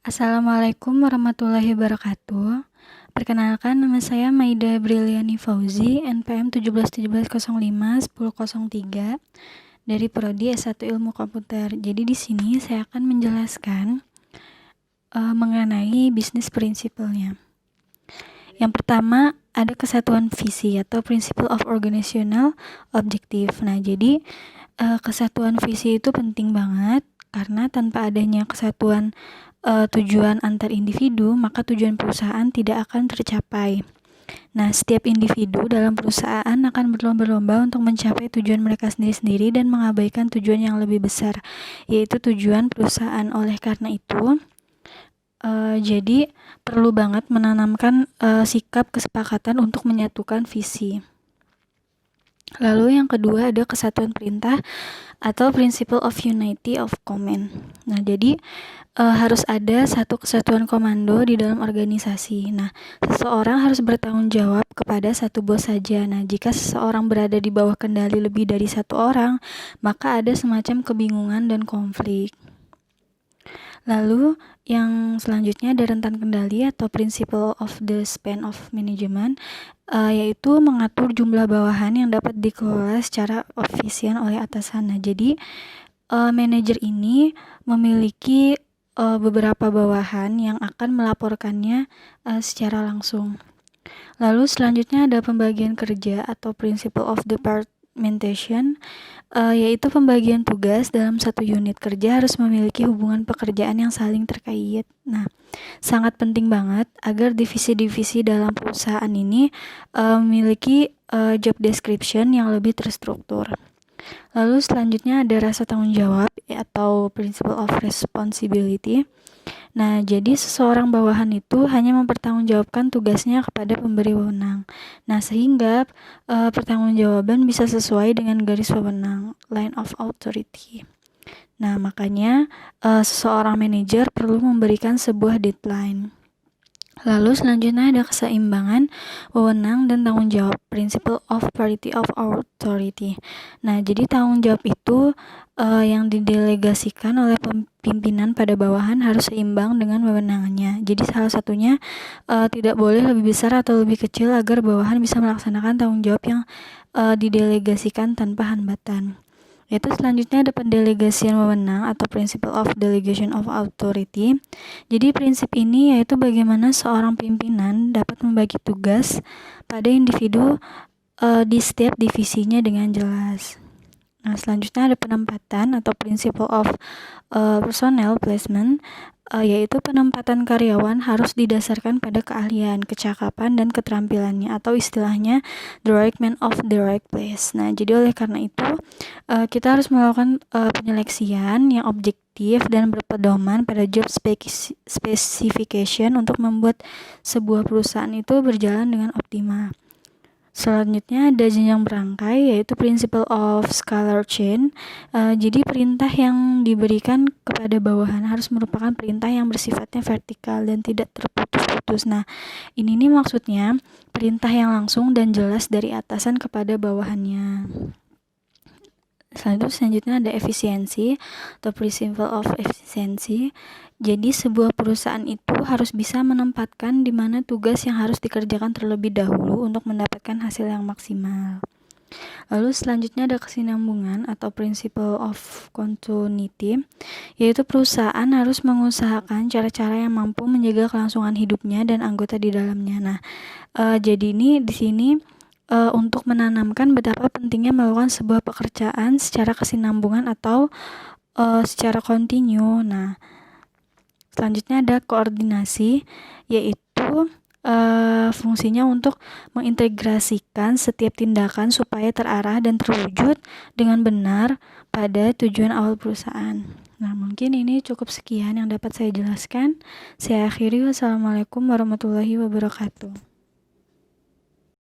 Assalamualaikum warahmatullahi wabarakatuh. Perkenalkan, nama saya Maida Briliani Fauzi, NPM 1717051003 dari Prodi S1 Ilmu Komputer. Jadi di sini saya akan menjelaskan mengenai bisnis prinsipalnya. Yang pertama ada kesatuan visi atau Principle of Organizational Objective. Nah, jadi kesatuan visi itu penting banget karena tanpa adanya kesatuan tujuan antar individu, maka tujuan perusahaan tidak akan tercapai. Nah, setiap individu dalam perusahaan akan berlomba-lomba untuk mencapai tujuan mereka sendiri-sendiri dan mengabaikan tujuan yang lebih besar, yaitu tujuan perusahaan. Oleh karena itu, jadi perlu banget menanamkan sikap kesepakatan untuk menyatukan visi. Lalu yang kedua ada kesatuan perintah atau Principle of Unity of Command. Nah, jadi harus ada satu kesatuan komando di dalam organisasi. Nah, seseorang harus bertanggung jawab kepada satu bos saja. Nah, jika seseorang berada di bawah kendali lebih dari satu orang, maka ada semacam kebingungan dan konflik. Lalu yang selanjutnya ada rentan kendali atau Principle of the Span of Management, yaitu mengatur jumlah bawahan yang dapat dikelola secara efisien oleh atasan. Nah, jadi manajer ini memiliki beberapa bawahan yang akan melaporkannya secara langsung. Lalu selanjutnya ada pembagian kerja atau Principle of Departmentation, yaitu pembagian tugas dalam satu unit kerja harus memiliki hubungan pekerjaan yang saling terkait. Nah, sangat penting banget agar divisi-divisi dalam perusahaan ini memiliki job description yang lebih terstruktur. Lalu selanjutnya ada rasa tanggung jawab atau Principle of Responsibility. Nah, jadi seseorang bawahan itu hanya mempertanggungjawabkan tugasnya kepada pemberi wewenang. Nah, sehingga pertanggungjawaban bisa sesuai dengan garis wewenang, line of authority. Nah, makanya seseorang manajer perlu memberikan sebuah deadline. Lalu selanjutnya ada keseimbangan wewenang dan tanggung jawab, Principle of Parity of Authority. Nah, jadi tanggung jawab itu yang didelegasikan oleh pimpinan pada bawahan harus seimbang dengan wewenangnya. Jadi salah satunya tidak boleh lebih besar atau lebih kecil agar bawahan bisa melaksanakan tanggung jawab yang didelegasikan tanpa hambatan. Yaitu selanjutnya ada pendelegasian wewenang atau Principle of Delegation of Authority. Jadi prinsip ini yaitu bagaimana seorang pimpinan dapat membagi tugas pada individu di setiap divisinya dengan jelas. Nah, selanjutnya ada penempatan atau Principle of Personnel Placement, yaitu penempatan karyawan harus didasarkan pada keahlian, kecakapan, dan keterampilannya, atau istilahnya the right man of the right place. Nah, jadi oleh karena itu kita harus melakukan penyeleksian yang objektif dan berpedoman pada job specification untuk membuat sebuah perusahaan itu berjalan dengan optimal. Selanjutnya ada jenjang berangkai, yaitu Principle of Scalar Chain. Jadi perintah yang diberikan kepada bawahan harus merupakan perintah yang bersifatnya vertikal dan tidak terputus-putus. Nah, ini nih maksudnya perintah yang langsung dan jelas dari atasan kepada bawahannya. Selanjutnya ada efisiensi atau Principle of Efficiency. Jadi sebuah perusahaan itu harus bisa menempatkan di mana tugas yang harus dikerjakan terlebih dahulu untuk mendapatkan hasil yang maksimal. Lalu selanjutnya ada kesinambungan atau Principle of Continuity, yaitu perusahaan harus mengusahakan cara-cara yang mampu menjaga kelangsungan hidupnya dan anggota di dalamnya. Nah, jadi ini di sini untuk menanamkan betapa pentingnya melakukan sebuah pekerjaan secara kesinambungan atau secara kontinu. Nah, selanjutnya ada koordinasi, yaitu fungsinya untuk mengintegrasikan setiap tindakan supaya terarah dan terwujud dengan benar pada tujuan awal perusahaan. Nah, mungkin ini cukup sekian yang dapat saya jelaskan. Saya akhiri. Wassalamualaikum warahmatullahi wabarakatuh.